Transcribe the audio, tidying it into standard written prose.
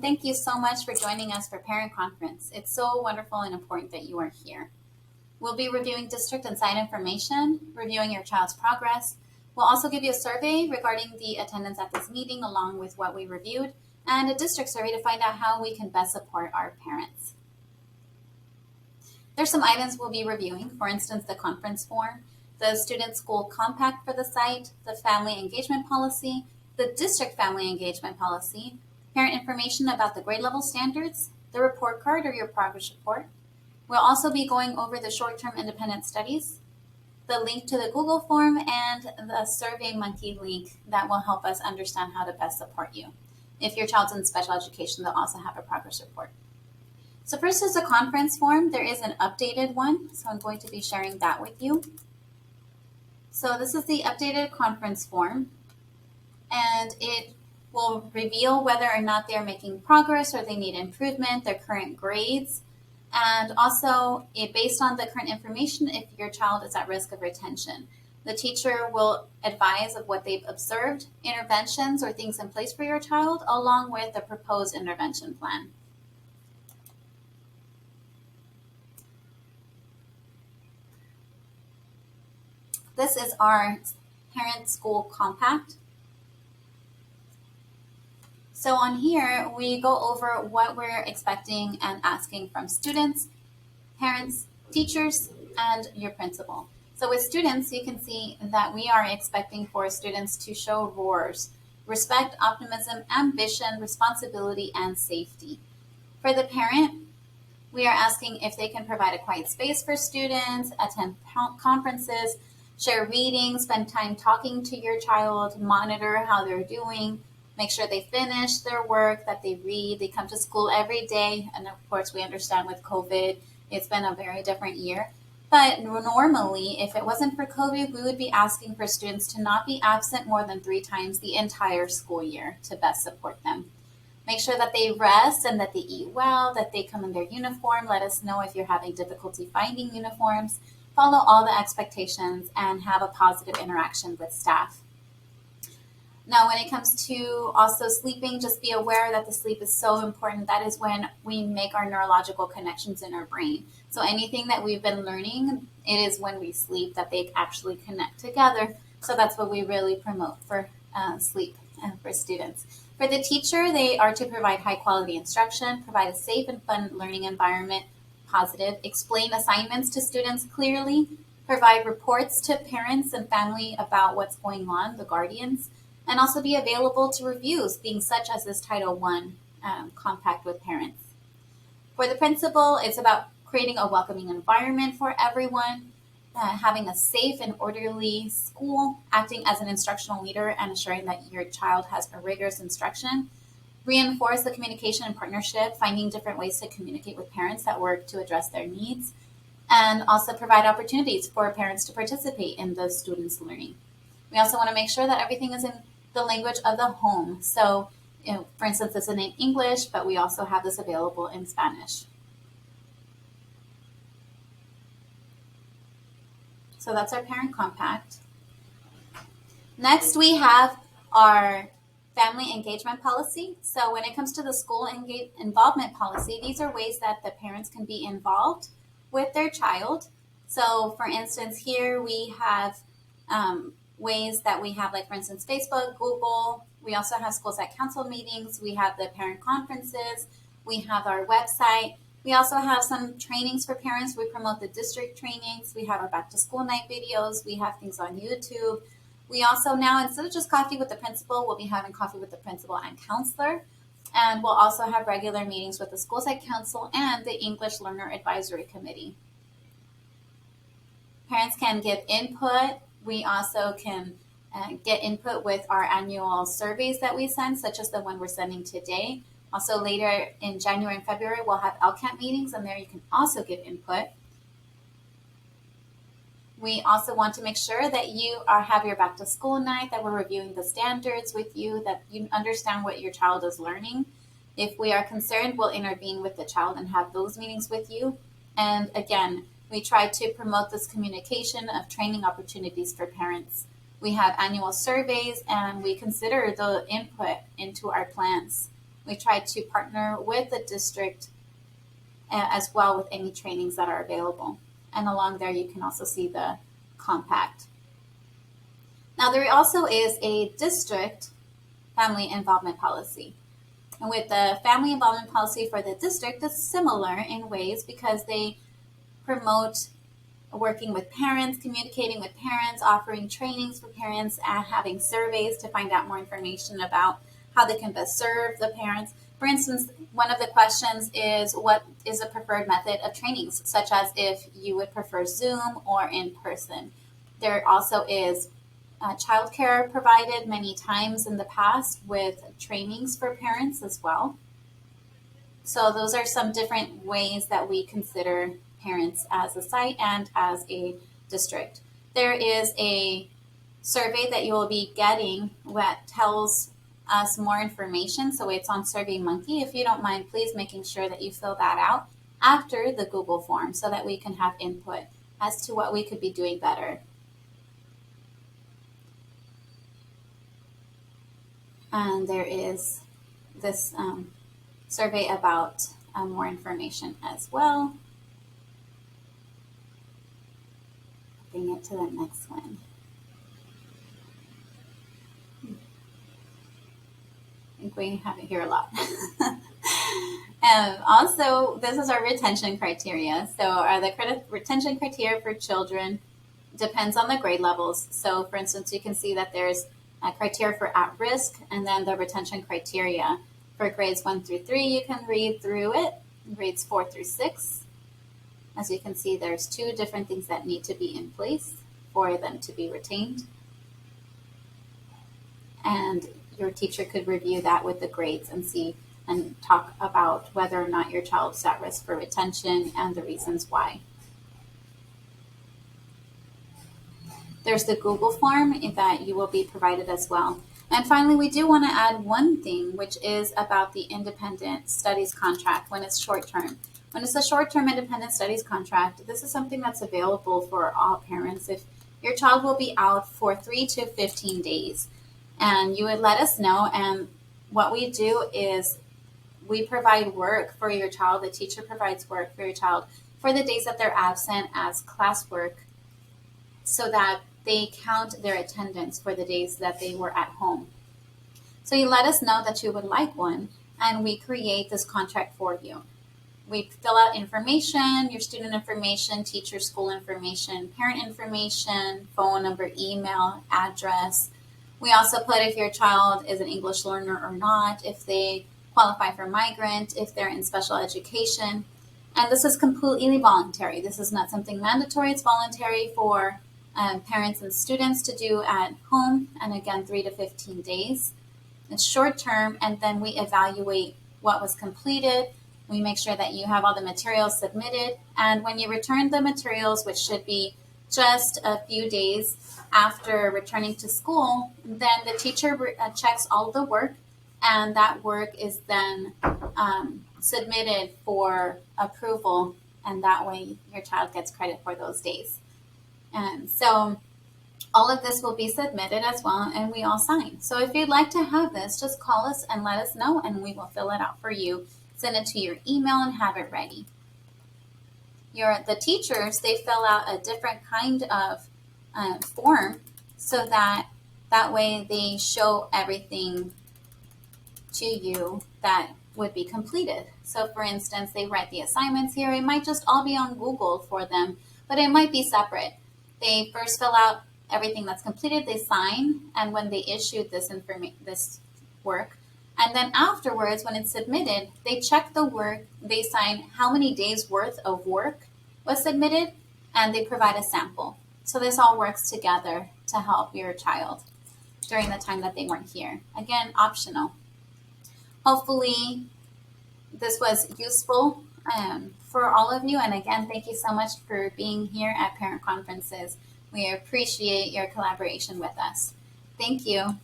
Thank you so much for joining us for Parent Conference. It's so wonderful and important that you are here. We'll be reviewing district and site information, reviewing your child's progress. We'll also give you a survey regarding the attendance at this meeting along with what we reviewed, and a district survey to find out how we can best support our parents. There's some items we'll be reviewing, for instance, the conference form, the student school compact for the site, the family engagement policy, the district family engagement policy, parent information about the grade level standards, the report card or your progress report. We'll also be going over the short-term independent studies, the link to the Google form, and the SurveyMonkey link that will help us understand how to best support you. If your child's in special education, they'll also have a progress report. So first is the conference form. There is an updated one, so I'm going to be sharing that with you. So this is the updated conference form, and it will reveal whether or not they're making progress or they need improvement, their current grades, and also based on the current information if your child is at risk of retention. The teacher will advise of what they've observed, interventions or things in place for your child, along with the proposed intervention plan. This is our parent school compact. So on here, we go over what we're expecting and asking from students, parents, teachers, and your principal. So with students, you can see that we are expecting for students to show ROARs: respect, optimism, ambition, responsibility, and safety. For the parent, we are asking if they can provide a quiet space for students, attend conferences, share reading, spend time talking to your child, monitor how they're doing, make sure they finish their work, that they read, they come to school every day. And of course, we understand with COVID, it's been a very different year. But normally, if it wasn't for COVID, we would be asking for students to not be absent more than 3 times the entire school year to best support them. Make sure that they rest and that they eat well, that they come in their uniform. Let us know if you're having difficulty finding uniforms. Follow all the expectations and have a positive interaction with staff. Now, when it comes to also sleeping, just be aware that the sleep is so important. That is when we make our neurological connections in our brain. So anything that we've been learning, it is when we sleep that they actually connect together. So that's what we really promote for sleep and for students. For the teacher, they are to provide high quality instruction, provide a safe and fun learning environment, positive, explain assignments to students clearly, provide reports to parents and family about what's going on, the guardians, and also be available to reviews, being such as this Title I compact with parents. For the principal, it's about creating a welcoming environment for everyone, having a safe and orderly school, acting as an instructional leader and ensuring that your child has a rigorous instruction, reinforce the communication and partnership, finding different ways to communicate with parents that work to address their needs, and also provide opportunities for parents to participate in the students' learning. We also want to make sure that everything is in the language of the home. So, for instance, it's in English, but we also have this available in Spanish. So that's our parent compact. Next, we have our family engagement policy. So when it comes to the school involvement policy, these are ways that the parents can be involved with their child. So for instance, here we have ways that we have, like for instance, Facebook, Google. We also have school site council meetings. We have the parent conferences. We have our website. We also have some trainings for parents. We promote the district trainings. We have our back to school night videos. We have things on YouTube. We also now, instead of just coffee with the principal, we'll be having coffee with the principal and counselor. And we'll also have regular meetings with the school site council and the English Learner Advisory Committee. Parents can give input. We also can get input with our annual surveys that we send, such as the one we're sending today. Also later in January and February, we'll have LCAP meetings, and there you can also give input. We also want to make sure that you have your back to school night, that we're reviewing the standards with you, that you understand what your child is learning. If we are concerned, we'll intervene with the child and have those meetings with you. And again, we try to promote this communication of training opportunities for parents. We have annual surveys, and we consider the input into our plans. We try to partner with the district as well with any trainings that are available. And along there, you can also see the compact. Now, there also is a district family involvement policy. And with the family involvement policy for the district, it's similar in ways because they promote working with parents, communicating with parents, offering trainings for parents, and having surveys to find out more information about how they can best serve the parents. For instance, one of the questions is what is a preferred method of trainings, such as if you would prefer Zoom or in person. There also is childcare provided many times in the past with trainings for parents as well. So those are some different ways that we consider parents as a site and as a district. There is a survey that you will be getting that tells us more information. So it's on SurveyMonkey. If you don't mind, please making sure that you fill that out after the Google form so that we can have input as to what we could be doing better. And there is this survey about more information as well. Bring it to the next one. I think we have it here a lot. Also, this is our retention criteria. So the retention criteria for children depends on the grade levels. So for instance, you can see that there's a criteria for at risk and then the retention criteria. For grades 1 through 3, you can read through it. Grades 4 through 6. As you can see, there's 2 different things that need to be in place for them to be retained. And your teacher could review that with the grades and see and talk about whether or not your child's at risk for retention and the reasons why. There's the Google form that you will be provided as well. And finally, we do want to add one thing, which is about the independent studies contract when it's short-term. When it's a short-term independent studies contract, this is something that's available for all parents if your child will be out for 3 to 15 days. And you would let us know. And what we do is we provide work for your child. The teacher provides work for your child for the days that they're absent as classwork so that they count their attendance for the days that they were at home. So you let us know that you would like one, and we create this contract for you. We fill out information, your student information, teacher, school information, parent information, phone number, email, address. We also put if your child is an English learner or not, if they qualify for migrant, if they're in special education. And this is completely voluntary. This is not something mandatory. It's voluntary for parents and students to do at home, and again, 3 to 15 days. It's short term, and then we evaluate what was completed. We make sure that you have all the materials submitted, and when you return the materials, which should be just a few days after returning to school, then the teacher checks all the work, and that work is then submitted for approval, and that way your child gets credit for those days. And so all of this will be submitted as well, and we all sign. So if you'd like to have this, just call us and let us know, and we will fill it out for you, send it to your email, and have it ready. The teachers, they fill out a different kind of form so that way they show everything to you that would be completed. So for instance, they write the assignments here. It might just all be on Google for them, but it might be separate. They first fill out everything that's completed, they sign, and when they issue this work, and then afterwards, when it's submitted, they check the work, they sign how many days worth of work was submitted, and they provide a sample. So this all works together to help your child during the time that they weren't here. Again, optional. Hopefully this was useful for all of you. And again, thank you so much for being here at Parent Conferences. We appreciate your collaboration with us. Thank you.